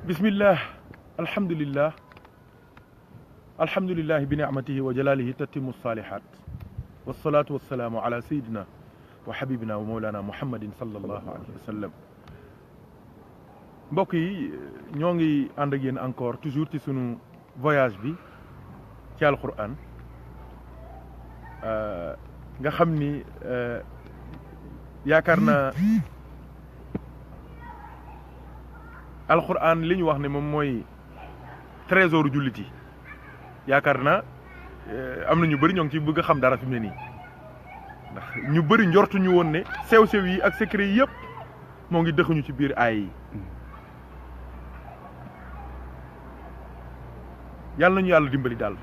bismillah alhamdulillah alhamdulillahi bi ni'matihi wa jalalihi tatimmu salihat wassalatu wassalamu ala sayyidina wa habibina wa mawlana muhammadin sallallahu alayhi wa sallam mbokk yi ñoo ngi ànd ak yéen encore toujours ci sunu voyage bi ci alquran nga xam ni yaakaar naa alquran li ñu wax ne moom mooy trésor jullit yi yaakaar naa am na ñu bëri ñoo ngi ci bëgg a xam dara fi mu ne nii ndax ñu bëri njortuñu woon ne sew-sew yi ak secret yi yëpp moo ngi dëxuñu ci biir aay yi yàlla nañu yàlla dimbali daal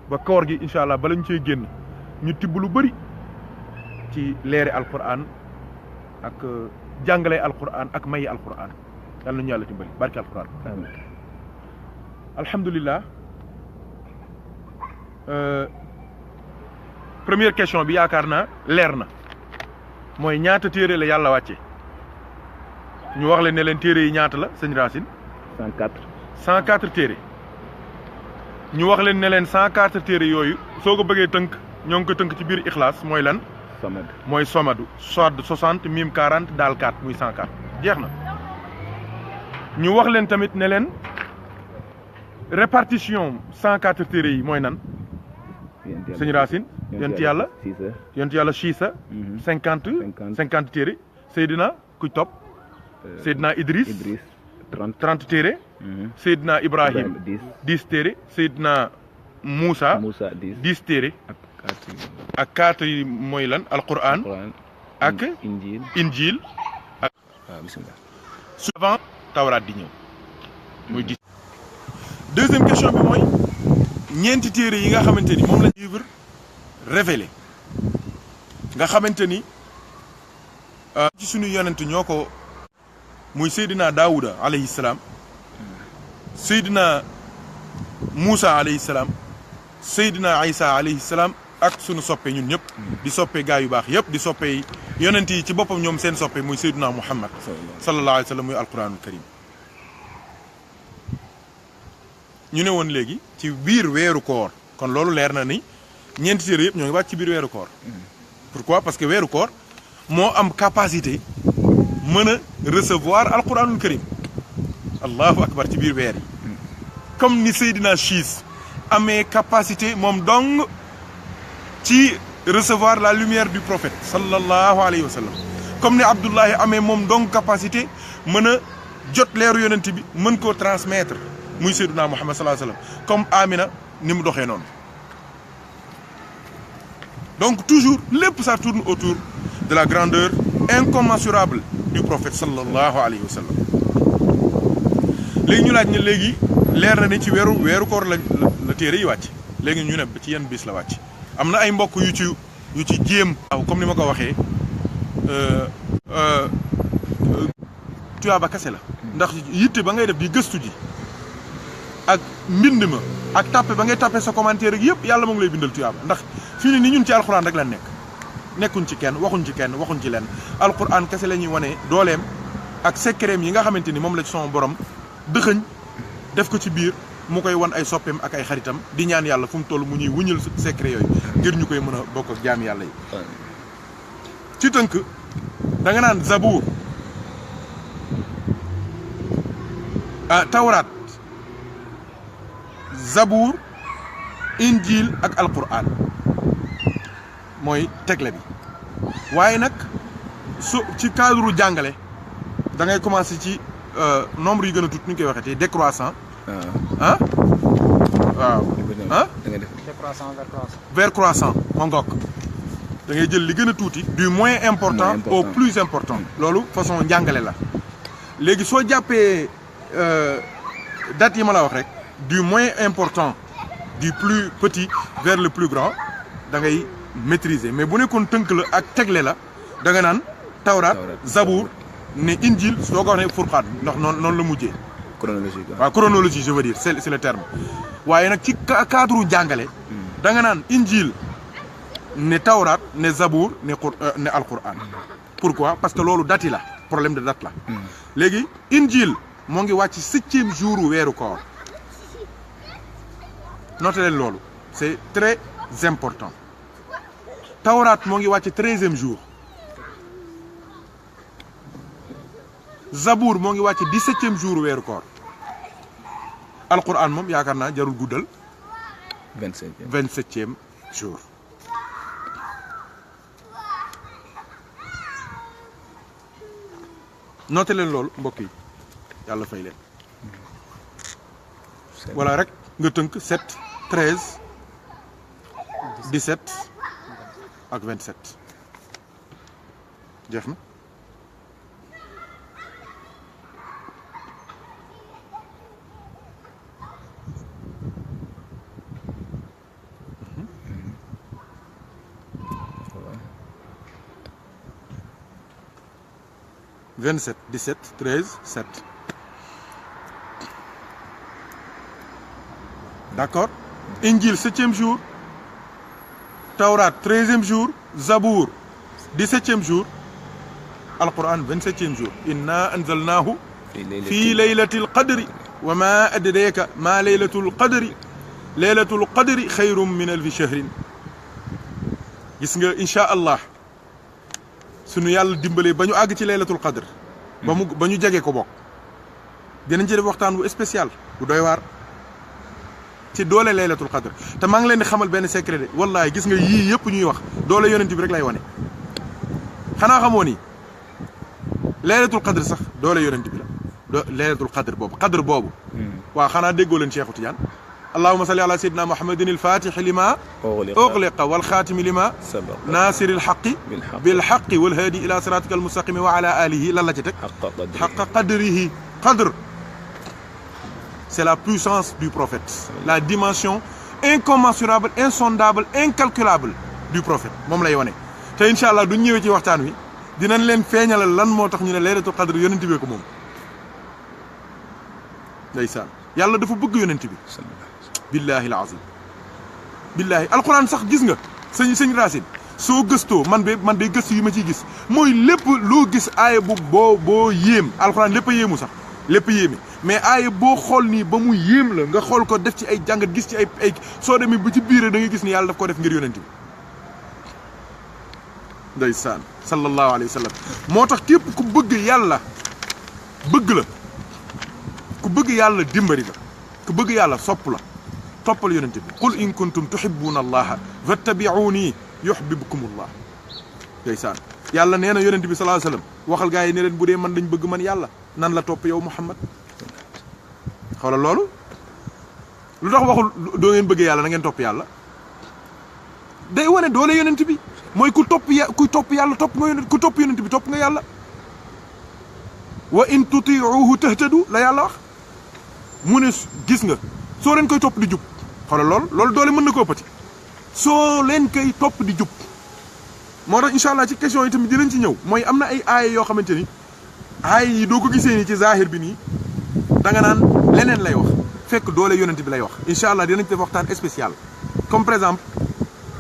ba koor gi incha allah bala ñu cee génn ñu tibb lu bëri ci leeri alquran ak jàngale alquran ak mayi alquran yàlla nañu yàlla dimbali barke alquran alhamdulilah première question bi yaakaar naa leer na mooy ñaata téere la yàlla wàcce ñu wax leen ne leen téere yi ñaata la sëñ Racine 104 téere ñu wax leen ne leen 104 téere yooyu soo ko bëggee tënk ñoo ngi ko tënk ci biir Ixlaas mooy lan mooy somadu soit 60 mim 40 daal 4 muy 104 jeex na ñu wax leen tamit ne leen répartition 104 téere yi mooy nan sëñ Racine yonent yàlla Chiisa 50 téere Seydina kuy topp Seydina Idris 30 téere Seydina Ibrahim 10 téere Seydina Moussa 10 téere ak 4 yi mooy lan alquran ak injil ak bismillah souvent tawraat di ñëw muy 10. deuxième question bi mooy ñeenti téere yi nga xamante ni moom la livre révélé nga xamante ni ci suñu yonent ñoo ko muy Seydina Daouda alayhi salaam Seydina Moussa alayhi salaam Seydina Isa alayhi salaam ak sunu soppe ñun ñëpp di soppe gaa yu baax yëpp di soppe yonent yi ci boppam ñoom seen soppe muy Seydina Muhammad sallallahu alayhi wa sallam muy alquranul karim ñu ne woon léegi ci biir weeru koor kon loolu leer na ni ñeenti téere yëpp ñoo ngi wàcc ci biir weeru koor pourquoi parce que weeru koor moo am capacité mën a recevoir alquranul karim allahu akbar ci biir weer yi comme ni Seydina Chiis amee capacité moom dong ci recevoir la lumière du prophète sallallahu alayhi wa sallam comme ni Abdullahi amee moom dong capacité mën a jot leeru yonent bi mën koo transmettre muy Seydina Muhammad sallallahu alayhi wa sallam comme Amina ni mu doxee noonu donc toujours lépp ça tourne autour de la grandeur incommensurable du prophète sallallahu alayhi wa sallam léegi ñu laaj ne léegi leer na ni ci weeru koor la téere yi wàcc léegi ñu ne ci yenn bis la wàcc am na ay mbokk yu ci jéem waaw comme ni ma ko waxee tuyaaba kese la ndax yitte ba ngay def di gëstu ji ak mbind ma ak tàppe ba ngay tàppe sa commentaire gi yëpp yàlla moo ngi lay bindal tuyaaba ndax fii ni ñun ci alxuraan rek la nekkuñ ci kenn waxuñ ci lenn alxuraan kese la ñuy wane dooleem ak secret yi nga xamante ni moom la ci son borom dëxëñ def ko ci biir mu koy wan ay soppeem ak ay xaritam di ñaan yàlla fu mu toll mu ñuy wuñal secret yooyu ngir ñu koy mën a bokk ak jaam yàlla yi ci tënk da nga naan zabuur tawraat zabuur injil ak alquran mooy tegle bi waaye nag su ci cadre jàngale da ngay commencer ci nombre yi gën a tuuti ñu koy waxee décroissant waaw décroissant vers croissant ma ngoog da ngay jël li gën a tuuti du moins important au plus important loolu façon njàngale la léegi soo jàppee date yi ma la wax rek du moins important du plus petit vers le plus grand da ngay maîtriser mais bu nekkoon tënk la ak tegle la da nga naan tawraat zabour ne injil soo ko wax ne furqaan ndax noonu la mujjee chronologie je veux dire c'est le terme waaye nag ci cadre jàngale da nga naan injil ne tawraat ne zabour ne alquran pourquoi parce que loolu date yi la problème de date la léegi injil moo ngi wàcc 7e jour weeru koor noté leen loolu c'est très important tawraat moo ngi wàcc 13e jour zabour moo ngi wàcc 17e jour weeru koor alquran moom yaakaar naa jarul guddal 27e jour noté leen loolu mbokk yi yàlla fay leen voilà rek nga tënk 7 13 17 ak 27 jeex na « 27, 17, 13, 7. D'accord? Injil, 7e jour. Taurat, 13e jour. Zabour, 17e jour. Al-Quran, 27e jour. Inna anzalnahu fi laylatil qadri. Wa ma adraka ma laylatul qadri. Laylatul qadri khayrum min alfi shahrin. Gis nga, incha'Allah. sunu yàlla dimbalee ba ñu àgg ci laylatul qadr ba ñu jege ko bokk dinañ ci def waxtaan bu spécial bu doy waar ci doole laylatul qadr te maa ngi leen di xamal benn secret de wallahi gis nga yii yëpp ñuy wax doole yonent bi rek lay wane xanaa xamoo ni laylatul qadr sax doole yonent bi la laylatul qadr boobu waaw xanaa déggoo leen Cheikhu Tidiane اللهم صل على سيدنا محمد الفاتح لما أغلق والخاتم لما ناصر الحق بالحق والهادي إلى صراطك المستقيم وعلى آله حق قدره قدر c'est la puissance du prophète la dimension incommensurable insondable incalculable du prophète moom lay wane te incha allah duñ ñëwee ci waxtaan wi dinañ leen feeñalal lan moo tax ñu ne laylatul qadr yonent bi ko moom ndeysaan yàlla dafa bëgg yonent bi billahi alazim billahi alquran sax gis nga sëñ Racine soo gëstoo man de gëstu yi ma ciy gis mooy lépp loo gis aaya boo yéem alquran lépp a yéemu sax lépp yéeme mais aaya boo xool nii ba mu yéem la nga xool ko def ci ay jàngat gis ci ay soo demee ba ci biir da nga gis ni yàlla daf ko def ngir yonent bi ndeysaan sallallahu alayhi wa sallam moo tax képp ku bëgg yàlla bëgg la ku bëgg yàlla dimbali la ku bëgg yàlla sopp la toppal yonent bi qul in kuntum tuhibbuna allaha fattabi'uni yuhibbukumullah ndeysaan yàlla nee na yonent bi sallallahu alayhi wasallam waxal gaa yi ne leen bu dee man dañ bëgg man yàlla nan la topp yow Muhammad xoolal loolu lu tax waxul doo ngeen bëggee yàlla na ngeen topp yàlla day wane doole yonent bi mooy ku topp yàlla topp nga yonent ku topp yonent bi topp nga yàlla wa in tuti'uhu tahtadu la yàlla wax mu ne gis nga soo leen koy topp di jub xoolal loolu doole mën na koo pati soo leen koy topp di jub moo tax incha allah ci question yi tamit dinañ ci ñëw mooy am na ay aaya yoo xamante ni aaya yi doo ko gisee nii ci zahir bi nii da nga naan leneen lay wax fekk doole yonent bi lay wax incha allah dinañ def waxtaan spécial comme par exemple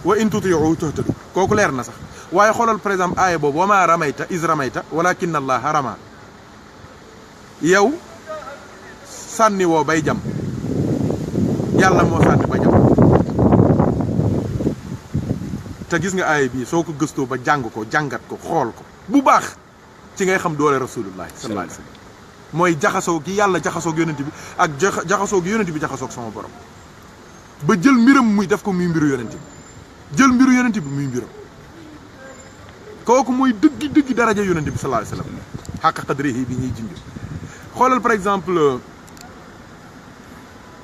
wa in tuti'uhu tahtadu kooku leer na sax waaye xoolal par exemple aaya boobu wa ma ramayta iz ramayta walakinna allaha rama yow sànni woo bay jam yàlla moo sànni ba jam te gis nga aaya bii soo ko gëstoo ba jàng ko jàngat ko xool ko bu baax ci ngay xam doole rasulullah sallallahu alayhi wasallam mooy jaxasoo gi yàlla jaxasoog yonent bi ak jaxasoo gi yonent bi jaxasoog sama borom ba jël mbiram muy def ko muy mbiru yonent bi jël mbiru yonent bi muy mbiram kooku mooy dëggi daraja yonent bi sallallahu alayhi wasallam xàq qadrihi bi ñuy junj xoolal par exemple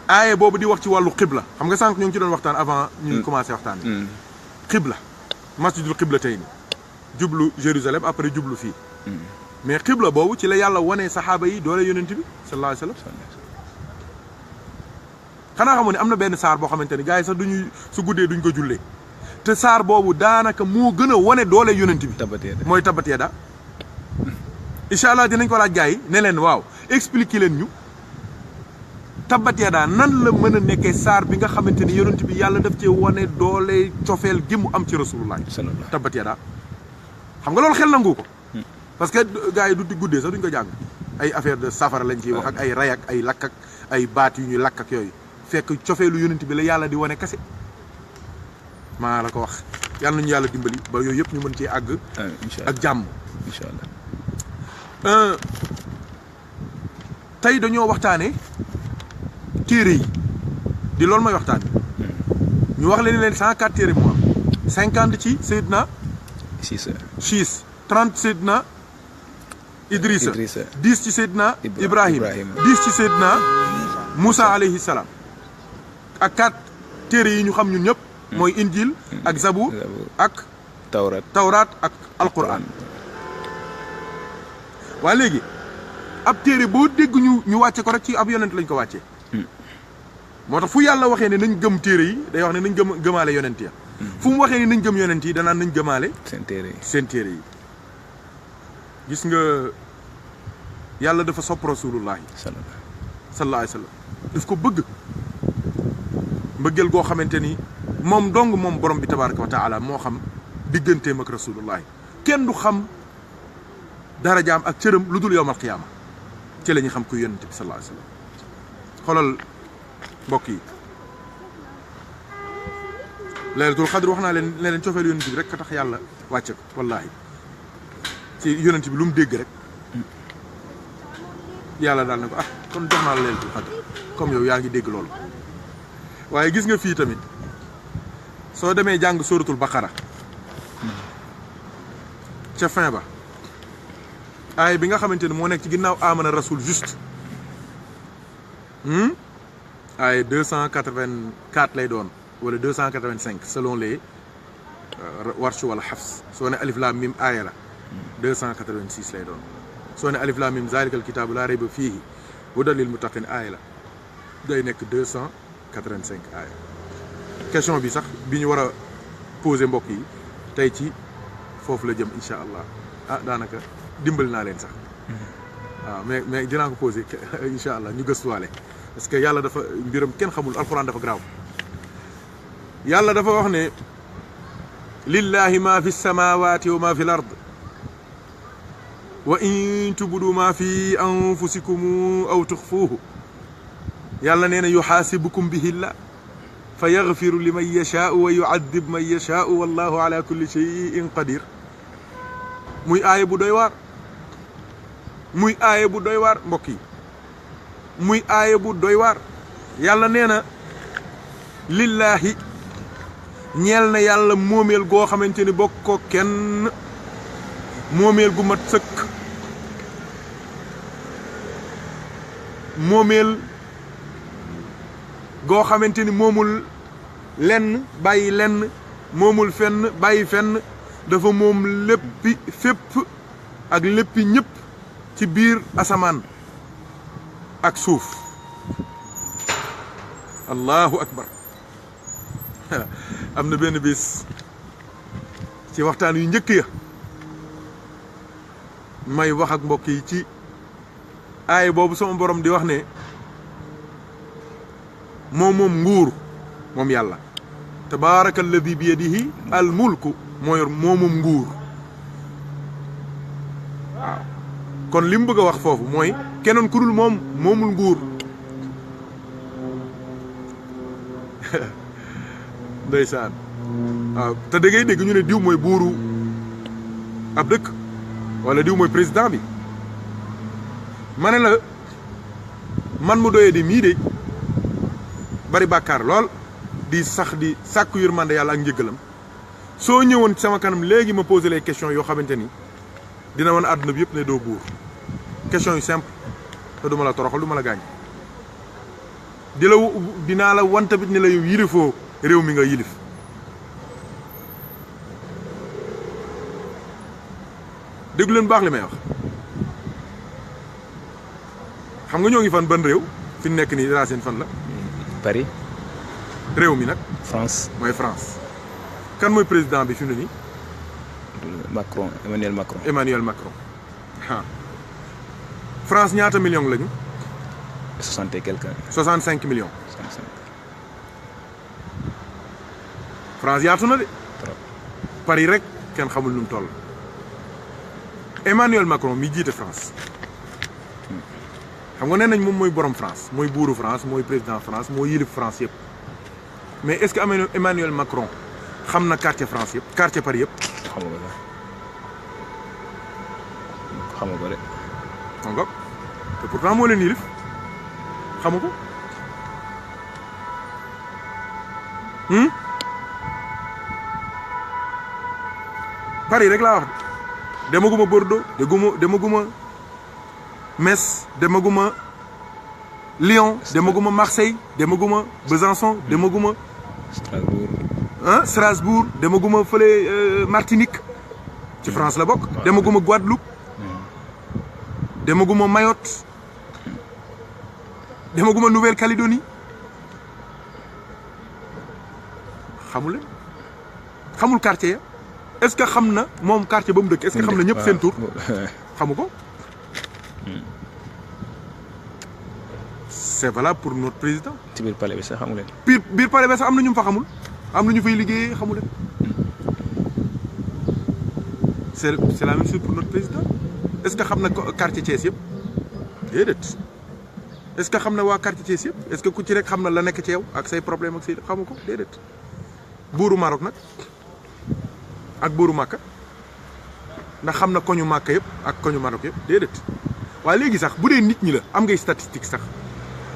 aaye boobu di wax ci wàllu xibla xam nga sànq ñu ngi ci doon waxtaan avant ñuy commencé waxtaan bi xibla masjidul xibla tey ni jublu Jérusalem après jublu fii mais xibla boobu ci la yàlla wane saxaaba yi doole yonent bi sallallahu alayhi wasallam xanaa xamoon ne am na benn saar boo xamante ni gars yi sax duñuy su guddee duñ ko jullee te saar boobu daanaka moo gën a wane doole yonent bi mooy Tabbat Yadaa incha allah dinañ ko laaj gars yi ne leen waaw expliquer leen ñu Tabbat Yadaa nan la mën a nekkee saar bi nga xamante ni yonent bi yàlla daf cee wane doole cofeel gi mu am ci rasulullah Tabbat Yadaa xam nga loolu xel nangu ko parce que gars yi du guddee sax duñ ko jàng ay affaire de safara lañ ciy wax ak ay ray ak ay lakk ak ay baat yu ñuy lakk ak yooyu fekk cofeelu yonent bi la yàlla di wane kase maa la ko wax yàlla nañu yàlla dimbali ba yooyu yëpp ñu mën cee àgg ak jàmm incha allah tey dañoo waxtaane téere yi di loolu may waxtaan ñu wax leen 104 téere moo am 50 ci Seydina Chiis 30 Seydina Idrissa 10 ci Seydina Ibrahima 10 ci Seydina Moussa alayhi salaam ak 4 téere yi ñu xam ñun ñëpp mooy Injil ak Zabour ak Tawraat ak Alquran waa léegi ab téere boo dégg ñu wàcce ko rek ci ab yonent lañ ko wàccee moo tax fu yàlla waxee ne nañ gëm téere yi day wax ne nañ gëmaale yonent ya fu mu waxee ne nañ gëm yonent yi danaan nañ gëmaale seen téere yi gis nga yàlla dafa sopp rasulullahi sallallahu alayhi wa sallam daf ko bëgg mbëggeel goo xamante ni moom dong moom borom bi tabaraka wa taala moo xam digganteem ak rasulullahi kenn du xam darajaam ak cëram lu dul yowmal qiyaama ci la ñuy xam kuy yonent bi sallallahu alayhi wa sallam xoolal mbokk yi laylatul xadr wax naa leen ne leen cofeel yonent bi rek ka tax yàlla wàcce ko wallaahi ci yonent bi lu mu dégg rek yàlla daal na ko kon jox naa la laylatul xadr comme yow yaa ngi dégg loolu waaye gis nga fii tamit soo demee jàng suratul baqara ca fin ba aay bi nga xamante ne moo nekk ci ginnaaw amana rasul juste aay 284 lay doon wala 285 selon les warsh wala xafs soo ne alif lam mim aaya la 286 lay doon soo ne alif lam mim zalikal kitaabu laa rayba fiihi hudan lil muttaqin aaya la day nekk 285 aaya question bi sax bi ñu war a poser mbokk yi tey ci foofu la jëm incha allah daanaka dimbali naa leen sax waaw mais dinaa ko poser incha allah ñu gëstuwaale parce que yàlla dafa mbiram kenn xamul alquran dafa garaaw yàlla dafa wax ne lillahi ma fi samawati wa ma fi l ard wa in tubdu ma fi anfusikum aw tuxfuuhu yàlla nee na yuxaasibukum bihi llah fa yaxfiru liman yashaau wa yuadib man yashaau wallahu ala kulli cheyin qadir muy aaya bu doy waar muy aaya bu doy waar mbokk yi muy aaya bu doy waar yàlla nee na lillaahi ñeel na yàlla moomeel goo xamante ni bokk ko kenn moomeel gu mat sëkk moomeel goo xamante ni moomul lenn bàyyi lenn moomul fenn bàyyi fenn dafa moom léppi fépp ak léppi ñëpp ci biir asamaan ak suuf allahu akbar am na benn bis ci waxtaan yu njëkk ya may wax ak mbokk yi ci aay boobu sama borom di wax ne moom nguur moom yàlla tabaaraka alladi bi yadihi al mulku moo yor moomum nguur waaw kon li mu bëgg a wax foofu mooy keneen ku dul moom moomul nguur ndeysaan waaw te da ngay dégg ñu ne diw mooy buuru ab dëkk wala diw mooy président bi ma ne la man mu doyee di mii de bari bàkkaar lool di sax di sàkku yërmande yàlla ak njëggalam soo ñëwoon sama kanam léegi ma posé les questions yoo xamante ni dina wan àdduna bi yëpp ne doo buur question yu simple te du ma la toroxal du ma la gaañ dinaa la wan tamit ne la yow yilifoo réew mi nga yilif déglu leen baax li may wax xam nga ñoo ngi fan ban réew fi nekk nii Racine fan la Paris réew mi nag France mooy France kan mooy président bi fi mu ne nii Macron Emmanuel Macron France ñaata millions lañu 60 et quelques 65 millions 65 France yaatu na de Paris rek kenn xamul nu mu toll Emmanuel Macron mi jiite France xam nga nee nañ moom mooy borom France mooy buuru France mooy président France mooy yilif France yëpp mais est-ce que Emmanuel Macron xam na quartier France yëpp quartier Paris yëpp. xam nga ko de. xam nga te pourtant moo leen yilif xamu ko. Paris rek laa wax demaguma Bordeaux demaguma Metz demaguma Lyon demaguma Marseille demaguma Besançon demaguma Strasbourg demaguma fële Martinique ci France la bokk demaguma Guadeloupe demaguma Mayotte demaguma Nouvelle-Calédonie xamul leen xamul quartier ya est-ce que xam na moom quartier ba mu dëkk est-ce que xam na ñëpp seen tur xamu ko. c'est valable pour notre président. ci biir palais bi sax xamu leen. biir palais bi sax am na ñu mu fa xamul am na ñu fay liggéeyee xamu leen. c'est la même chose pour notre président est-ce que xam na quartier Thiès yëpp déedéet est-ce que xam na waa quartier Thiès yëpp est-ce que ku ci rek xam na la nekk ci yow ak say problème ak say xamu ko déedéet. buuru Maroc nag ak buuru Makka ndax xam na koñu Makka yëpp ak koñu Maroc yëpp déedéet waaye léegi sax bu dee nit ñi la am ngay statistique sax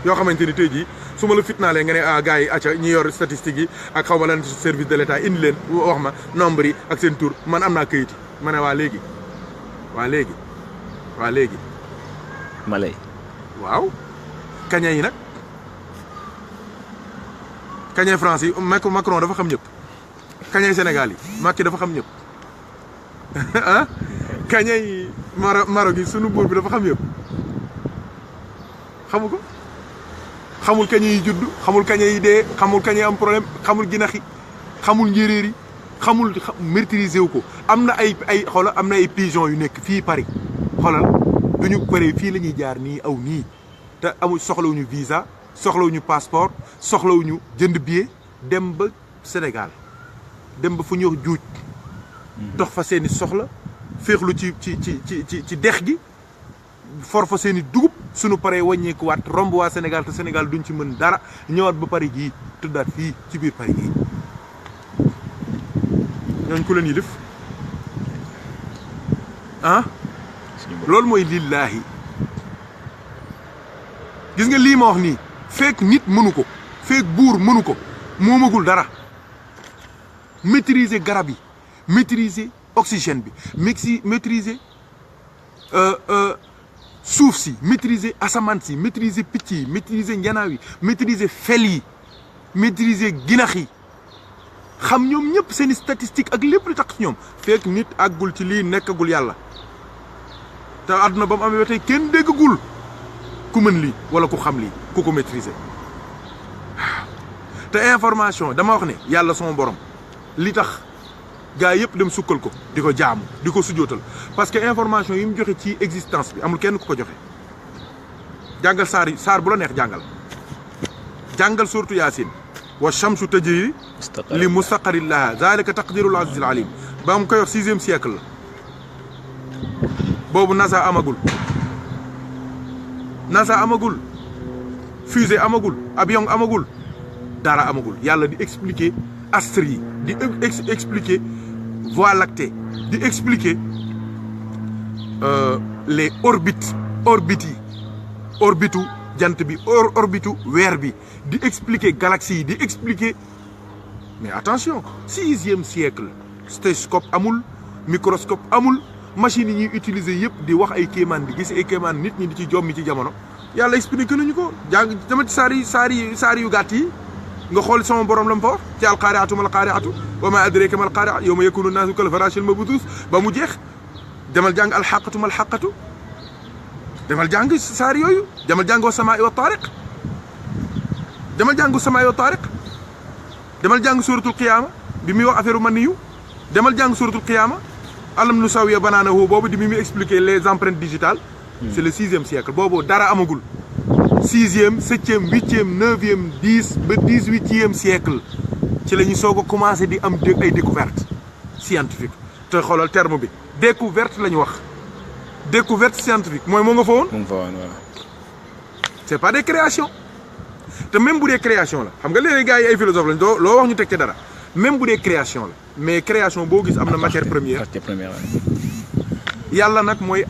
yoo xamante ni tey jii su ma la fitnaalee nga ne ah gars yi acca ñi yor statistiques yi ak xaw ma lan service de l'État indi leen wax ma nombre yi ak seen tur man am naa këyit yi ma ne waa léegi Malay. waaw kaña yi nag kañe France yi Macron dafa xam ñëpp kañe Sénégal yi Macky dafa xam ñëpp ah kañe yi Maroc yi sunu buur bi dafa xam ñëpp xamu ko xamul kañe yi judd xamul kañe yi dee xamul kañe am problème xamul ginax yi xamul njéeréer yi xamul maîtriser wu ko am na ay xoolal am na ay pigeon yu nekk fii Paris xoolal duñu paree fii la ñuy jaar nii aw nii te amul soxlawuñu visa soxlawuñu passeport soxlawuñu jënd billet dem ba Sénégal dem ba fu ñuy wax juuj dox fa seeni soxla féexlu ci dex gi for fa seeni dugub suñu paree wàññeekuwaat romb waa Sénégal te Sénégal duñ ci mën dara ñëwaat ba Paris gii tëddaat fii ci biir Paris gii ñooñ ku leen yilif ah loolu mooy lillaahi gis nga lii ma wax nii fekk nit mënu ko fekk buur mënu ko moomagul dara maîtriser garab yi maîtriser oxygène bi maîtriser suuf si maîtriser asamaan si maîtriser picc yi maîtriser njanaaw yi maîtriser fel yi maîtriser ginax yi xam ñoom ñëpp seen statistique ak lépp lu tax ci ñoom fekk nit àggul ci lii nekkagul yàlla te àdduna ba mu amee ba tey kenn déggagul ku mën lii wala ku xam lii ku ko maîtriser te information dama wax ne yàlla sama borom li tax gaa yëpp dem sukkal ko di ko jaamu di ko sujootal parce que information yi mu joxe ci existence bi amul kenn ku ko joxe jàngal saar bu la neex jàngal surtout Yaasin wa shamsu tajri li mustaqarrin laha zalika taqdirul azizil alim ba mu koy wax 6e siècle la boobu NASA amagul fusée amagul avion amagul dara amagul yàlla di expliquer astres yi di expliquer voie lactée di expliquer les orbites yi orbitu jant bi orbitu weer bi di expliquer galaxies yi di expliquer mais attention 6e siècle stéthoscope amul microscope amul machines yi ñuy utiliser yëpp di wax ay kéemaan di gis ay kéemaan nit ñi di ci jommi ci jamono yàlla expliqué nañu ko jàng tamit saar yu gàtt yi nga xool sama borom la mu fa wax ci alqaari'atu mal qaari'atu wa ma adraka mal qaari'a yawma yakunu naasu kal faraashil mabthus ba mu jeex demal jàng alxaqatu mal xaqatu demal jàng saar yooyu demal jàng wa samaa'i wa taariq demal jàng samaa'i wa taariq demal jàng suratul qiyaama bi muy wax affaire man yu demal jàng suratul qiyaama alam nu sawiya banaanahu boobu di bi muy expliquer les empreintes digitales c'est le 6e siècle boobu dara amagul 6e 7e 8e 9e 10 ba 18e siècle ci la ñu soog a commencé di am ay découverte scientifique te xoolal terme bi découverte la ñu wax découverte scientifique mooy moo nga fa woon c'est pas des créations te même bu dee création la xam nga léeg-léeg gars yi ay philosophe lañ loo wax ñu teg ci dara même bu dee création la mais création boo gis am na matière première yàlla nag mooy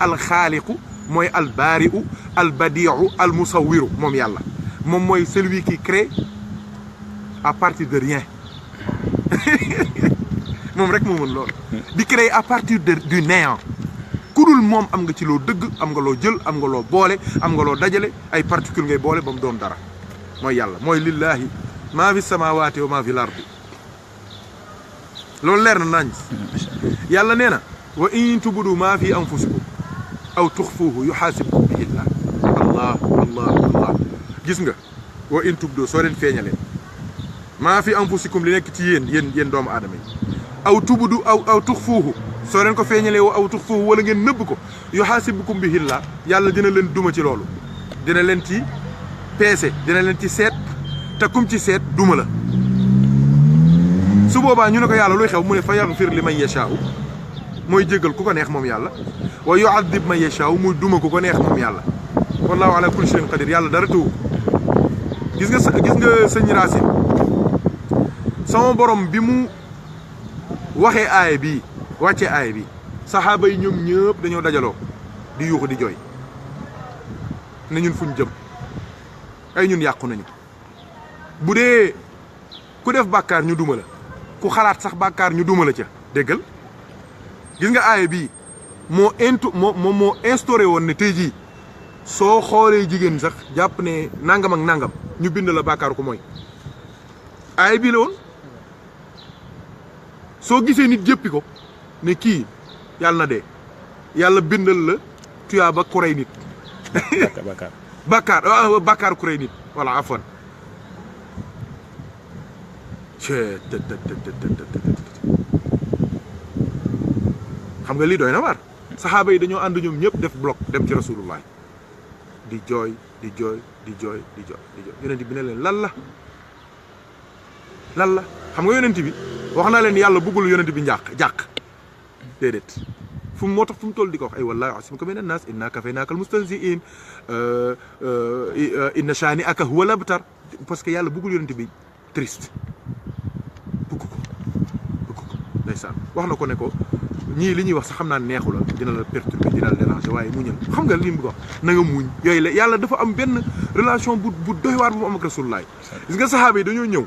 alxaaliqu mooy albaari'u albadi'u almusawiru moom yàlla moom mooy celui qui crée à partir de rien moom rek moo mën loolu di créer à partir du néant ku dul moom am nga ci loo dëgg am nga loo jël am nga loo boole am nga loo dajale ay particules ngay boole ba mu doon dara mooy yàlla mooy lillahi maa fi samawati wa maa fi lardi loolu leer na nañ yàlla nee na wa in tubudu maa fi anfusikum aw tuxfuuhu yuxaasibkum bihi llah allah gis nga wa in tubdu soo leen feeñalee maa fi anfusikum li nekk ci yéen doomu aadama yi aw tubudu aw tuxfuuhu soo leen ko feeñalee aw tuxfuuhu wala ngeen nëbb ko yuxaasibkum bihi llah yàlla dina leen duma ci loolu dina leen ci peese dina leen ci seet te kum ci seet duma la su boobaa ñu ne ko yàlla luy xew mu ne fa yaxfir li man yashaa'u mooy jéggal ku ko neex moom yàlla wa yu'adhib man yashaa'u muy duma ku ko neex moom yàlla wallahu ala kulli shay'in qadir yàlla dara tëwu gis nga sëñ Racine sama borom bi mu waxee aaya bii wàccee aaya bi saxaaba yi ñoom ñëpp dañoo dajaloo di yuuxu di jooy ne ñun fuñ jëm ay ñun yàqu nañu bu dee ku def bàkkaar ñu duma la ku xalaat sax bàkkaar ñu duma la ca déggal gis nga aaya bii moo instauré woon ne tey jii soo xoolee jigéen sax jàpp ne nangam ak nangam ñu bind la bàkkaar ko mooy aaya bii la woon soo gisee nit jëppi ko ne kii yàlla na dee yàlla bindal la tuyaaba ku rey nit bàkkaar ku rey nit voilà afwan xam nga lii doy na waar saxaaba yi dañoo ànd ñoom ñëpp def bloc dem ci rasulullah di jooy yonent bi ne leen lan la xam nga yonent bi wax naa leen yàlla bëggul yonent bi jàq déedéet moo tax fu mu toll di ko wax ay wallahi asimuka mina naas inna kafaynaakal mustahzi'in inna shaani'aka huwal abtar parce que yàlla bëggul yonent bi triste bëgg ko ndeysaan wax na ko ne ko ñii li ñuy wax sax xam naa neexu la dina la perturber dina la déranger waaye muñal xam nga li mu wax na nga muñ yooyu la yàlla dafa am benn relation bu doy waar bu mu am ak rasulullah gis nga saxaaba yi dañoo ñëw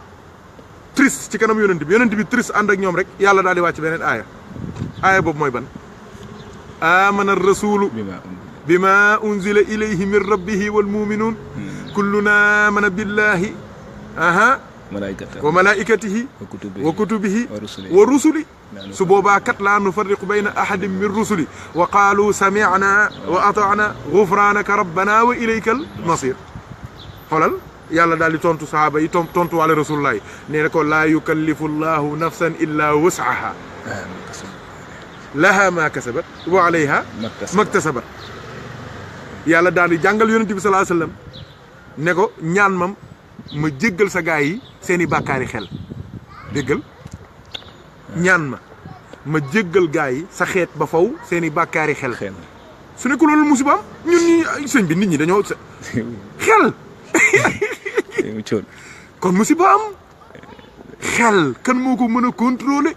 triste ci kanam yonent bi triste ànd ak ñoom rek yàlla daal di wàcc beneen aaya boobu mooy ban amana rasulu bima unzila ilayhi min rabbihi wal muminuun kulluna amana billahi wa malaikatihi wa kutubihi wa rusuli su boobaa kat laa nufarriqu bayna ahadin min rusuli wa qaalu sami'na wa ata'na ghufranaka rabbana wa ilaykal masir xoolal yàlla daal di tontu sahaaba yi tontu wala rasulullah yi nee na ko laa yukallifu llahu nafsan illa wus'aha laha ma kasabat wa alayha maktasabat yàlla daal di jàngal yonent bi sallallahu alayhi wasallam ne ko ñaan ma jéggal sa gaay yi seeni bàkkaari xel déggal ñaan ma jéggal gaay yi sa xeet ba faw seeni bàkkaari xel su ne ko loolu musiba am ñun ñi sëñ bi nit ñi dañoo xel kon musiba am xel kan moo ko mën a contrôler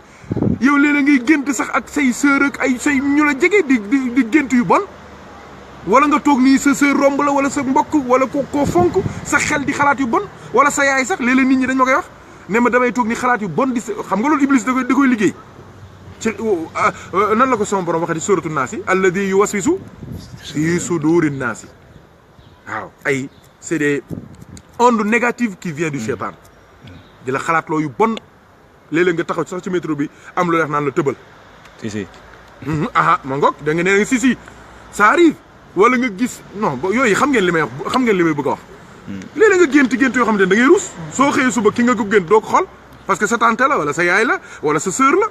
yow léeg-léeg ngay gént sax ak say sœur ak ay say ñu la jege di gént yu bon wala nga toog nii sa sœur romb la wala sa mbokk wala koo fonk sa xel di xalaat yu bon wala sa yaay sax léeg-léeg nit ñi dañ ma koy wax ne ma damay toog ni xalaat yu bon di xam nga loolu iblis da koy liggéey ci nan la ko sama borom waxee di sóoratu naas yi alladi yuwaswisu fi suduri naas yi waaw ay c'est des ondes négatives qui viennent du shaytan di la xalaat loo yu bon léeg-léeg nga taxaw sax ci métro bi am lu leex naan la tëbal si aha ma ngoog da nga ne si ça arrive wala nga gis non yooyu xam ngeen li may wax xam ngeen li may bëgg a wax léeg-léeg nga gént yoo xam ne da ngay rus soo xëyee suba ki nga ko gént doo ko xool parce que sa tante la wala sa yaay la wala sa sœur la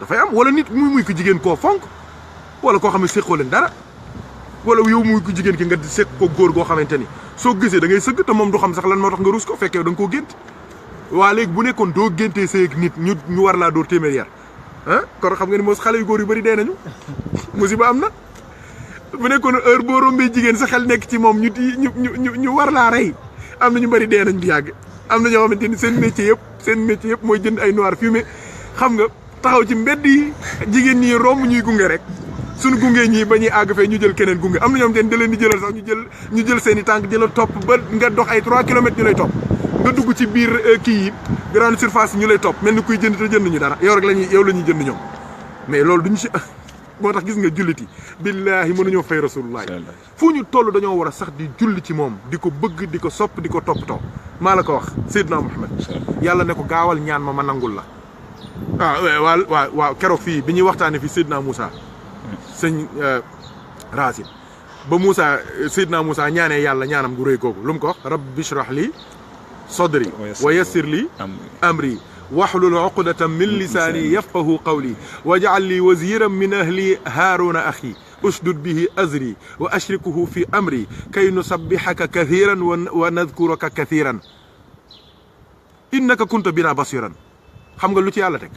dafay am wala nit muy ko jigéen koo fonk wala koo xam ne séqoo leen dara wala yow muy ko jigéen ki nga séq ko góor goo xamante ni soo gisee da ngay sëgg te moom du xam sax lan moo tax nga rus ko fekkee da nga koo gént waa léegi bu nekkoon doo géntee sëy ak nit ñu war laa dóor téeméer yar kon xam nga ni moos xale yu góor yu bëri dee nañu musiba am na bu nekkoon heure boo rombee jigéen sa xel nekk ci moom ñu war laa rey am na ñu bëri dee nañ bi yàgg am na ñoo xamante ni seen métier yëpp mooy jënd ay noir fumé xam nga taxaw ci mbedd yi jigéen ñi romb ñuy gunge rek suñu gunge ñii ba ñuy àgg fee ñu jël keneen gunge am na ñoom da leen di jëlal sax ñu jël seen i tànk di la topp ba nga dox ay 3 kilomètres ñu lay topp nga dugg ci biir kii yi grande surface yi ñu lay topp mel ni kuy jënd te jënd ñu dara yow rek yow la ñuy jënd ñoom mais loolu duñu si moo tax gis nga jullit yi billaahi mënuñoo fay rasulullah fu ñu toll dañoo war a sax di julli ci moom di ko bëgg di ko sopp di ko toppatoo maa la ko wax Seydina Muhammad yàlla ne ko gaawal ñaan ma nangul la waaw keroog fii bi ñuy waxtaane fii Seydina Moussa sëñ Racine ba Moussa Seydina Moussa ñaanee yàlla ñaanam gu rëy googu lu mu ko wax rabbi shrah li sadri wa yassir li amri wahlul uqdatan min lisaani yafqahu qawli waj'al li waziran min ahli haaruna axi ushdud bihi azri wa ashrikuhu fi amri kay nusabbihaka kathiran wa nadkuraka kathiran innaka kunta bina basiran xam nga lu ci yàlla teg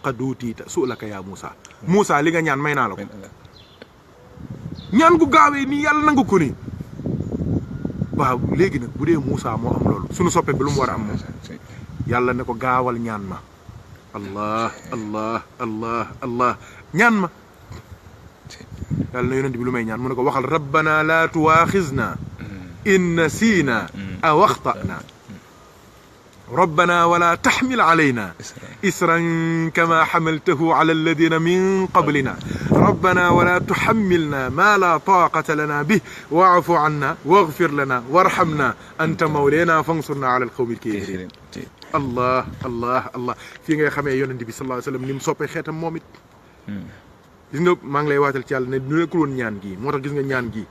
xaduutiita su'laka yaa Moussa Moussa li nga ñaan may naa la ko ñaan gu gaawee nii yàlla nangu ko nii waaw léegi nag bu dee Moussa moo am loolu suñu soppe bi lu mu war a am moom yàlla ne ko gaawal ñaan ma allah allah allah allah ñaan ma yàlla na yonent bi lu may ñaan mu ne ko waxal rabbana la tuwaaxizna in nasiina aw axta'na ربنا ولا تحمل علينا إسرا كما حملته على الذين من قبلنا ربنا ولا تحملنا ما لا طاقة لنا به واعف عنا واغفر لنا وارحمنا أنت مولانا فانصرنا على القوم الكافرين الله الله الله في nga xamee yonent bi sallallahu alayhi wa sallam ni mu soppee xeetam moom it gis nga maa ngi lay waatal ci yàlla ne du nekkul woon ñaan gii moo tax gis nga ñaan gii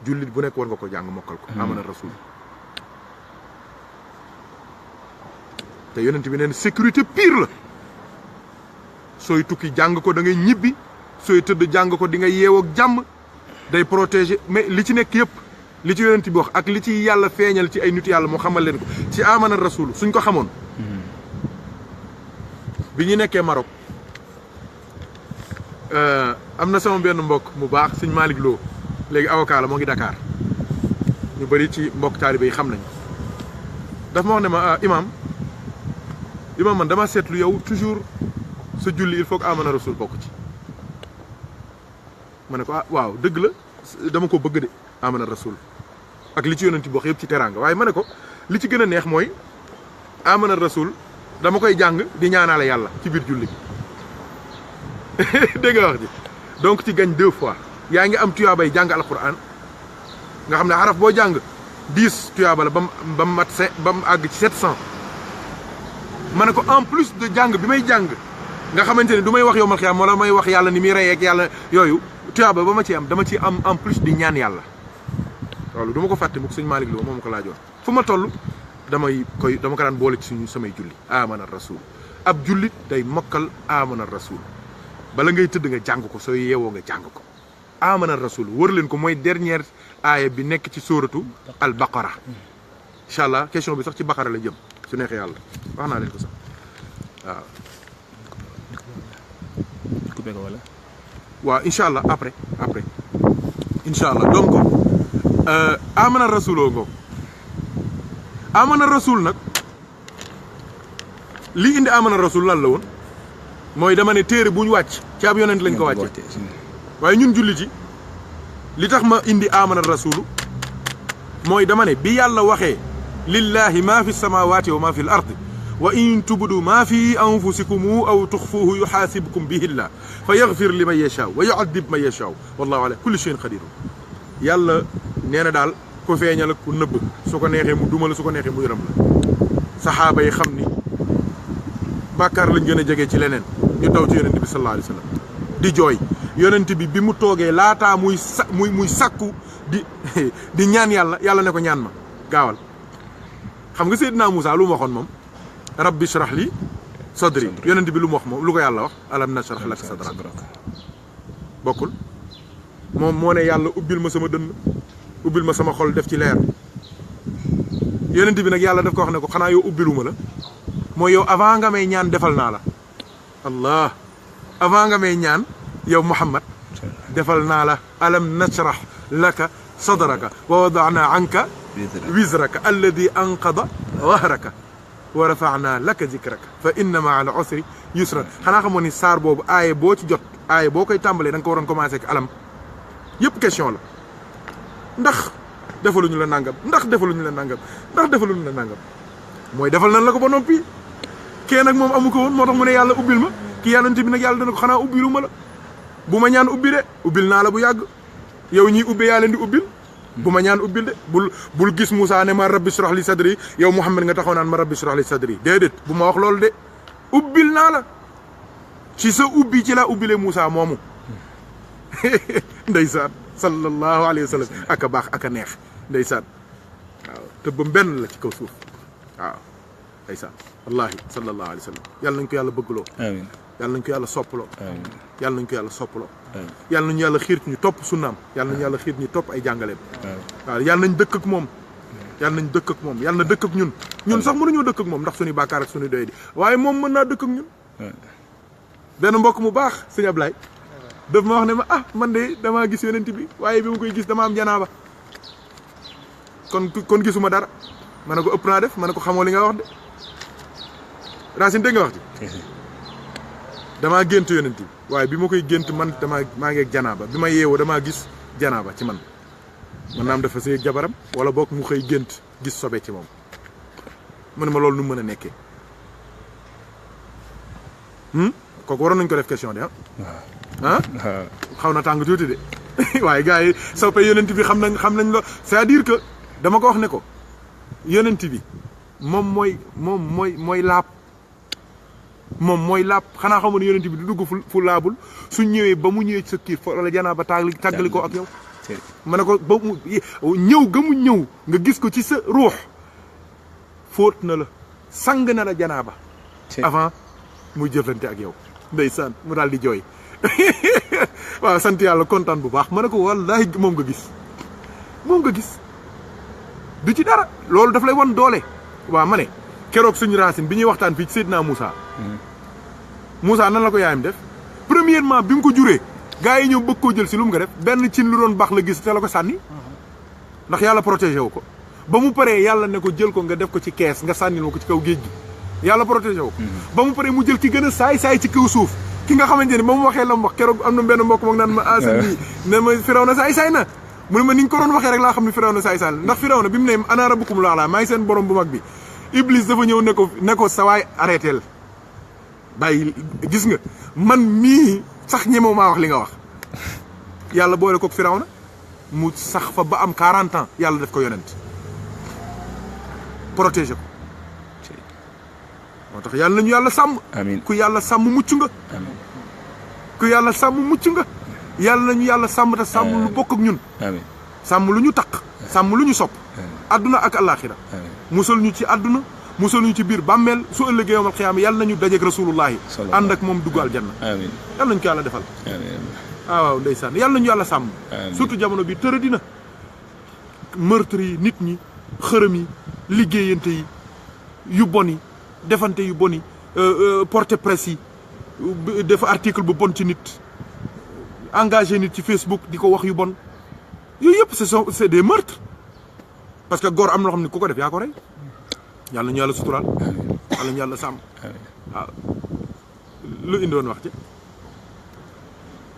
jullit bu nekk war nga ko jàng mokkal ko amana rasul te yonent bi neen sécurité pire la sooy tukki jàng ko da ngay ñibbi sooy tëdd jàng ko di nga yeew ak jàmm day protéger mais li ci nekk yëpp li ci yonent bi wax ak li ci yàlla feeñal ci ay nit yàlla moo xamal leen ko ci amana rasul suñ ko xamoon bi ñu nekkee Maroc am na sama benn mbokk mu baax sëñ Malick Lo léegi avocat la moo ngi Dakar ñu bëri ci mbokk taalibe yi xam nañ daf ma wax ne ma imam man dama seetlu yow toujours sa julli il faut que amana rasul bokk ci ma ne ko waaw dëgg la dama ko bëgg de amana rasul ak li ci yonent bi wax yëpp ci teraanga waaye ma ne ko li ci gën a neex mooy amana rasul dama koy jàng di ñaanaale yàlla ci biir julli bi dégg nga wax ji donc ci gañ 2 fois yaa ngi am tuyaabay jàng alquran nga xam ne xaraf boo jàng 10 tuyaaba la ba mu mat ba mu àgg ci 700 ma ne ko en plus de jàng bi may jàng nga xamante ne du may wax yowmal xiyaam wala may wax yàlla ni muy rey ak yàlla yooyu tuyaaba ba ma ci am dama ci am en plus di ñaan yàlla loolu du ma ko fàtte mukk sëñ Malick Lo moom ma ko laajoon fu ma toll dama ko daan boole ci samay julli amana rasul ab jullit day mokkal amana rasul bala ngay tëdd nga jàng ko sooy yeewoo nga jàng ko amana rasul wër leen ko mooy dernière aaya bi nekk ci sóoratu al baqara incha allah question bi sax ci baqara la jëm su neexee yàlla wax naa leen ko sax waaw. coupé ko wala. waaw incha allah après incha allah donc amana rasuloo ngo amana rasul nag li indi amana rasul lan la woon mooy dama ne téere bu ñu wàcc ci ab yonent lañ ko wàcce waaye ñun jullit yi li tax ma indi amana rasulu mooy dama ne bi yàlla waxee lillahi ma fi samawati wa ma fi l ardi wa in tubdu ma fi anfusikum aw tuxfuhu yuxaasibkum bihi llah fa yaxfir liman yashaa wa yuadib man yashaa wallahu ala kulli shay'in qadir yàlla nee na daal ku feeñal ak ku nëbb su ko neexee mu duma la su ko neexee mu yërëm la saxaaba yi xam ni bàkkaar lañ gën a jege ci leneen ñu daw ci yonent bi sallallahu alayhi wa sallam di jooy yonent bi mu toogee laataa muy sàkku di ñaan yàlla ne ko ñaan ma gaawal xam nga Seydina Moussa lu mu waxoon moom rabbi shrah li sadri yonent bi lu mu wax moom lu ko yàlla wax alam nashrah laka sadrak bokkul moom moo ne yàlla ubbil ma sama dënn ubbil ma sama xol def ci leer yonent bi nag yàlla daf ko wax ne ko xanaa yow ubbiluma la mooy yow avant nga may ñaan defal naa la allah avant nga may ñaan yow Muhammad defal naa la alam nashrah laka sadraka wa wada'na anka wizraka alladi anqada wahraka wa rafa'na laka zikraka fa inna ma'a al-usri yusra xanaa xamoon ni saar boobu aaye boo ci jot aaye boo koy tàmbalee da nga ko waroon commencé ak alam yëpp question la ndax defaluñu la nangam ndax defaluñu la nangam ndax defaluñu la nangam mooy defal nan la ko ba noppi kee nag moom amu ko woon moo tax mu ne yàlla ubbil ma ki yàllante bi nag yàlla dana ko xanaa ubbilu ma la bu ma ñaan ubbi de ubbil naa la bu yàgg yow ñii ubbe yaa leen di ubbil bu ma ñaan ubbil de bul gis Moussa ne ma rabbi shrah li sadri yow Mouhamed nga taxaw naan ma rabbi shrah li sadri déedéet bu ma wax loolu de ubbil naa la ci sa ubbi ci laa ubbilee Moussa moomu ndeysaan sallallahu alayhi wa sallam ak a baax ak a neex ndeysaan waaw te ba benn la ci kaw suuf waaw ndeysaan wallahi sallallahu alayhi wa sallam yàlla nañ ko yàlla bëggloo amiin yàlla nañ ko yàlla soppaloo amiin yàlla nañ ko yàlla soppaloo yàlla nañu yàlla xiir ñu topp sunnaam yàlla nañu yàlla xiir ñu topp ay jàngaleem waaw yàlla nañ dëkk ak moom yàlla nañ dëkk ak moom yàlla na dëkk ak ñun sax mënuñoo dëkk ak moom ndax suñuy bàkkaar ak suñuy doy di waaye moom mën naa dëkk ak ñun benn mbokk mu baax sëñ Ablaye daf ma wax ne ma ah man de damaa gis yonent bi waaye bi ma koy gis dama am janaaba kon gisuma dara ma ne ko ëpp naa def ma ne ko xamoo li nga wax de Racine dégg nga wax ci damaa gént yonent bi waaye bi ma koy gént man maa ngi ak janaaba bi ma yeewoo damaa gis janaaba ci man naam dafa sëy jabaram wala boog mu xëy gént gis sobe ci moom mu ne ma loolu nu mën a nekkee kooku waroon nañ ko def question de xaw na tàng tuuti de waaye gars yi soppe yonent bi xam nañ la c'est-à-dire que dama ko wax ne ko yonent bi moom mooy laab moom mooy laab xanaa xamoon ne yonent bi du dugg fu laabul su ñëwee ba mu ñëwee ci sa kii wala janaa ba tàggali ko ak yow ma ne ko ba mu ñëw ga mu ñëw nga gis ko ci sa ruux fóot na la sang na la janaa ba avant muy jëflante ak yow ndeysaan mu daal di jooy waaw sant yàlla kontaan bu baax ma ne ko wallahi moom nga gis du ci dara loolu daf lay wan doole waaw ma ne keroog suñu Racine bi ñuy waxtaan fii ci Seydina Moussa Moussa nan la ko yaayam def premièrement bi mu ko juree gars yi ñëw bëgg koo jël si lu mu nga def benn cin lu doon baax la gis te la ko sànni ndax yàlla protégé wu ko ba mu paree yàlla ne ko jël ko nga def ko ci kees nga sànnil ma ko ci kaw géej gi yàlla protégé wu ko ba mu paree mu jël ki gën a saay ci kaw suuf ki nga xamante ni ba mu waxee la mu wax keroog am na benn mbokk moom naan ma asan bi ne ma Firawna saay na mu ne ma ni nga ko doon waxee rek laa xam ne Firawna saay la ndax Firawna bi mu ne ana rabbukumul a'laa maa ngi seen borom bu mag bi Iblis dafa ñëw ne ko sawaay arrêteel bàyyi gis nga man mii sax ñemewu maa wax li nga wax yàlla boole koog Firawna mu sax fa ba am 40 ans yàlla def ko yonent protéger ko moo tax yàlla nañu yàlla sàmm amiin ku yàlla sàmm mucc nga ku yàlla sàmm mucc nga yàlla nañu yàlla sàmm te sàmm lu bokk ak ñun amiin sàmm lu ñu taq sàmm lu ñu sopp adduna ak àllaaxira musal ñu ci adduna musal ñu ci biir bàmmeel su ëllëgee yawmal xiyaama yàlla nañu dajeek rasulullahi ànd ak moom dugg aljanna amiin yàlla nañu ko yàlla defal waaw ndeysaan yàlla nañu yàlla sàmm surtout jamono bi tëra dina meurtre yi nit ñi xërëm yi liggéeyante yi yu bon yi defante yu bon yi porte presse yi def article bu bon ci nit engagé nit ci Facebook di ko wax yu bon yooyu yëpp c'est des meurtres parce que góor am na loo xam ne ku ko def yaa ko rey yàlla ñu yàlla suturaal yàlla ñu yàlla sàmm waaw lu indoon wax ci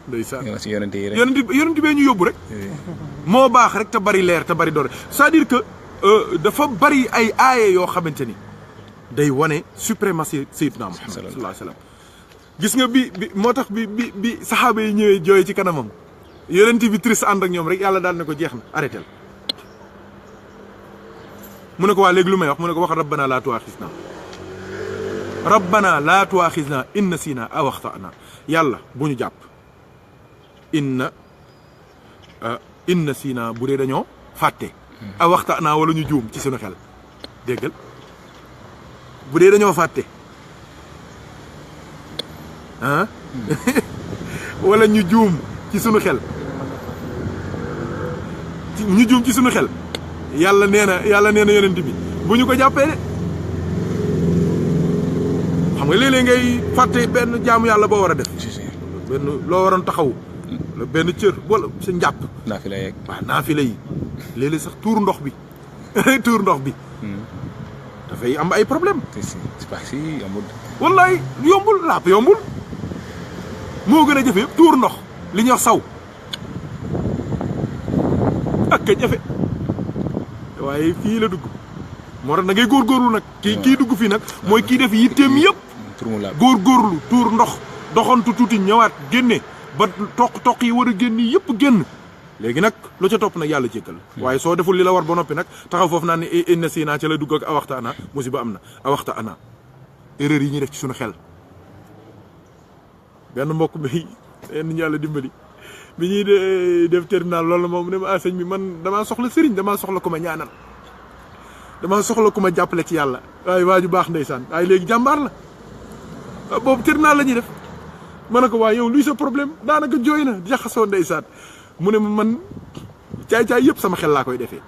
ndeysaan yonent bee ñu yóbbu rek moo baax rek te bari leer te bari doole c'est-à-dire que dafa bari ay aaye yoo xamante ni day wane suprématie Seydina Muhammad sallallahu alayhi wa sallam gis nga bi moo tax bi saxaaba yi ñëwee jooy ci kanamam yonent bi triste ànd ak ñoom rek yàlla daal ne ko jeex na arrêté la mu ne ko waa léegi lu may wax mu ne ko wax rabbana laa tuwaaxisna in nasiina aw axta'na yàlla bu ñu jàpp in nasiina bu dee dañoo fàtte aw axta'na wala ñu juum ci suñu xel déggal bu dee dañoo fàtte ah wala ñu juum ci sunu xel ñu juum ci sunu xel yàlla nee na yonent bi bu ñu ko jàppee de xam nga léeg-léeg ngay fàtte benn jaamu yàlla boo war a def benn loo waroon taxaw wala benn cër wala sa njàpp. naafila yeeg. waaw naafila yi léeg-léeg sax tuur ndox bi tuur ndox bi. dafay am ay problème. si yombul. wallaay yombul laap yombul moo gën a jafe yëpp tuur ndox li ñuy wax saw ak ka jafe waaye fii la dugg moo tax da ngay góorgóorlu nag. kii dugg fii nag mooy kii def yitteem yëpp. góorgóorlu tuur ndox doxantu tuuti ñëwaat génne ba toq yi war a génn yëpp génn. léegi nag lu ca topp nag yàlla jéggal waaye soo deful li la war ba noppi nag taxaw foofu naan ne inna siinaa ca la dugg ak awaxta ana musiba am na awaxta ana erreur yi ñuy def ci suñu xel. benn mbokk mi yenn yàlla dimbali bi ñuy def terminal loolu moom ne ma sëñ bi man damaa soxla sëriñ damaa soxla ku ma ñaanal damaa soxla ku ma jàppale ci yàlla waaye waa ju baax ndeysaan waaye léegi jàmbaar la boobu terminal la ñuy def ma ne ko waaye yow luy sa problème daanaka jooy na jaxasoo ndeysaan mu ne ma man caay-caay yëpp sama xel laa koy defee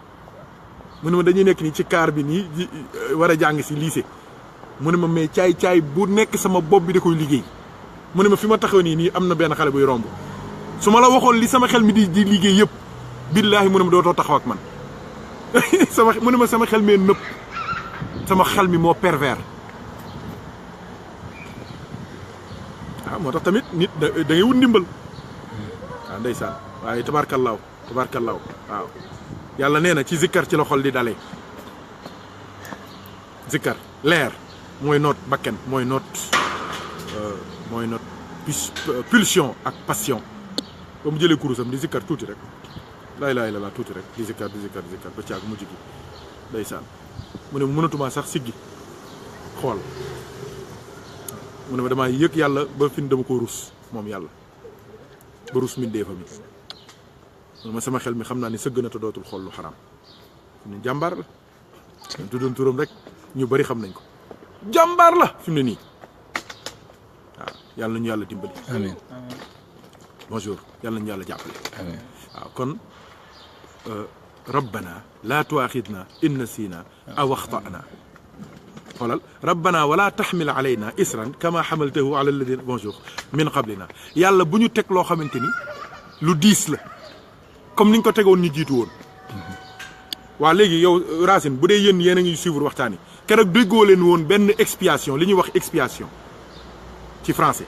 mu ne ma dañuy nekk nii ci car bi nii war a jàng si lycée mu ne ma mais caay-caay bu nekk sama bopp bi da koy liggéey mu ne ma fi ma taxaw nii am na benn xale buy romb su ma la waxoon li sama xel mi di liggéey yëpp billaahi mu ne ma dootoo taxaw ak man mu ne ma sama xel mee nëpp sama xel mi moo pervers waaw moo tax tamit nit da ngay wut ndimbal waaw ndeysaan waaye tabaarkallaaw waaw yàlla nee na ci zikkar ci la xol di dalee zikkar leer mooy noot bakken mooy noot pulsion ak passion ba mu jëlee kurusam di zikkar tuuti rek laa ilaaha illallaah tuuti rek di zikkar ba caag mujj gi ndeysaan mu ne mënatumaa sax siggi xool mu ne ma damaa yëg yàlla ba fin dama ko rus moom yàlla ba rus min dee fa mi mu ne ma sama xel mi xam naa ni sëgg na te dootul xool lu xaraam fi mu ne jàmbaar la ñu tuddoon turam rek ñu bari xam nañ ko jàmbaar la fi mu ne nii waaw yàlla nañu yàlla dimbali. amiin bonjour yàlla nañu yàlla jàppale. amiin waaw kon rabbana laa tuaxidna in nasina aw axtana xoolal rabbana wala taxmil alayna isran kama xamaltahu ala alladina bonjour min qablina yàlla bu ñu teg loo xamante ni lu diis la comme niñ ko tegoon ñu jiitu woon. waa léegi yow Racine bu dee yéen yéen a ngi suivre waxtaan yi keroog déggoo leen woon benn expiation li ñuy wax expiation ci français.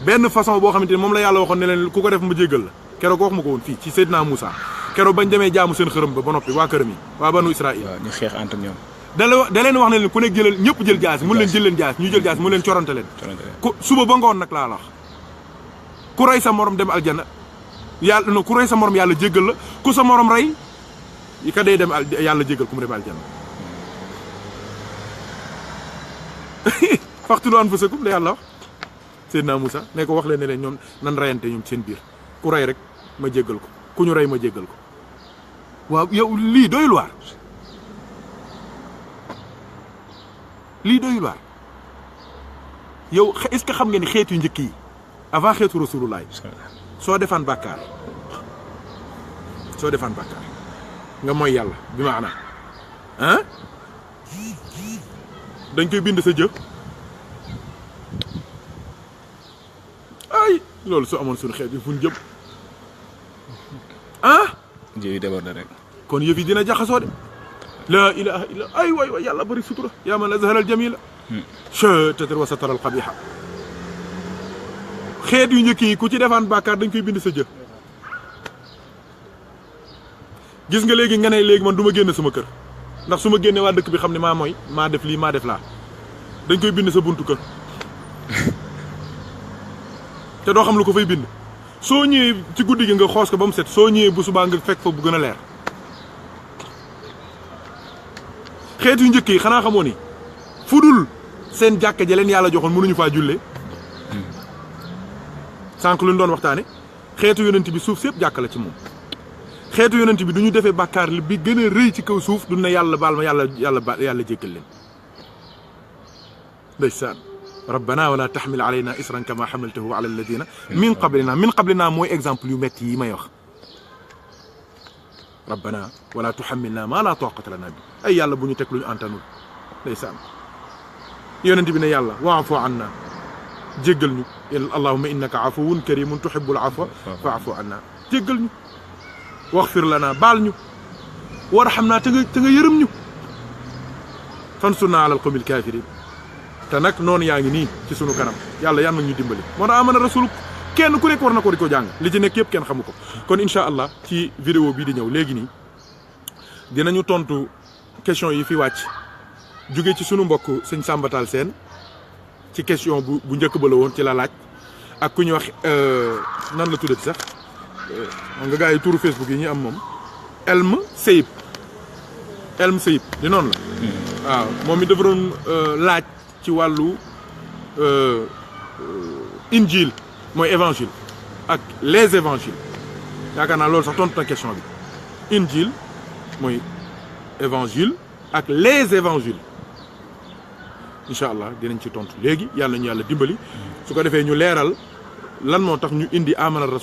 benn façon boo xamante ni moom la yàlla waxoon ne leen ku ko def ma jéggal la keroog wax ma ko woon fii ci Seydina Moussa keroog bañ demee jaamu seen xërëm ba noppi waa këram yi waa banu Israël. waaw ñu xeex entre ñoom. da leen wax ne leen ku nekk jëlal ñëpp jël jaas mun leen jël leen jaas ñu jël jaas mun leen corante leen. ku suba ba ngoon nag laa la wax ku rey sa morom dem aljanna yàlla no ku rey sa morom yàlla jéggal la ku sa morom rey yi ka day dem yàlla jéggal ku mu dem aljanna faqtulu anfusakum la yàlla wax Seydina Moussa ne ko wax leen ne leen ñoom nan reyante ñoom seen biir ku rey rek ma jéggal ko ku ñu rey ma jéggal ko waaw yow lii doyul waar lii doyul waar yow est-ce que xam nga ni xeetu njëkk yi avant xeetu rasulullah soo defaan bàkkaar nga mooy yàlla bi maanaam ah dañ koy bind sa jëf ay loolu su amoon suñu xeet yi fu ñu jëm ah jëf yi déborde rek kon yëf yi dina jaxasoo de laa ilaha illa ay waay waay yàlla bëri sutura yaa man azhara al jamila chatatar wa satara al qabiha xeet yu njëkk yi ku ci defaan bàkkaar dañ koy bind sa jëf gis nga léegi nga ne léegi man du ma génn sama kër ndax su ma génnee waa dëkk bi xam ne maa mooy maa def lii maa def laa dañ koy bind sa buntu kër te doo xam lu ko fay bind soo ñëwee ci guddi gi nga xoos ko ba mu set soo ñëwee bu subaa nga fekk fa bu gën a leer xeet yu njëkk yi xanaa xamoo ni fu dul seen jàkka ja leen yàlla joxoon mënuñu faa jullee sànq lu ñu doon waxtaane xeetu yonent bi suuf sépp jàkka la ci moom xeetu yonent bi du ñu defee bàkkaar li bi gën a rëy ci kaw suuf du ne yàlla baal ma yàlla jéggal leen ndeysaan rabbana wala taxmil alayna isran kama xamaltahu ala alladina min qablina mooy exemple yu métti yi may wax rabbana wala tuxamilna maa laa taqata lana bi ay yàlla bu ñu teg lu ñu antanul ndeysaan yonent bi ne yàlla waafu anna jéggal ñu allahumma innaka afuwun karimun tuhibbul afwa fa'fu anna jéggal ñu waxfir lana baal ñu warhamna te nga yërëm ñu fansurna ala alqawmil kafirin te nag noonu yaa ngi nii ci sunu kanam yàlla yan nag ñu dimbali moo tax amana rasul kenn ku nekk war na ko di ko jàng li ci nekk yëpp kenn xamu ko kon incha allah ci vidéo bii di ñëw léegi nii dinañu tontu question yi fi wàcc jóge ci sunu mbokk sëñ Samba Tall Sène ci question bu njëkk ba la woon ci la laaj ak ku ñuy wax nan la tuddati sax xam nga gars yi turu Facebook yi ñu am moom Elm Seyib di noonu la waaw moom mi dafa doon laaj ci wàllu injil mooy évangile ak les évangiles yaakaar naa loolu sax tontu na question bi injil mooy évangile ak les évangiles incha allah dinañ ci tontu léegi yàlla ñu yàlla dimbali su ko defee ñu leeral lan moo tax ñu indi amana rasul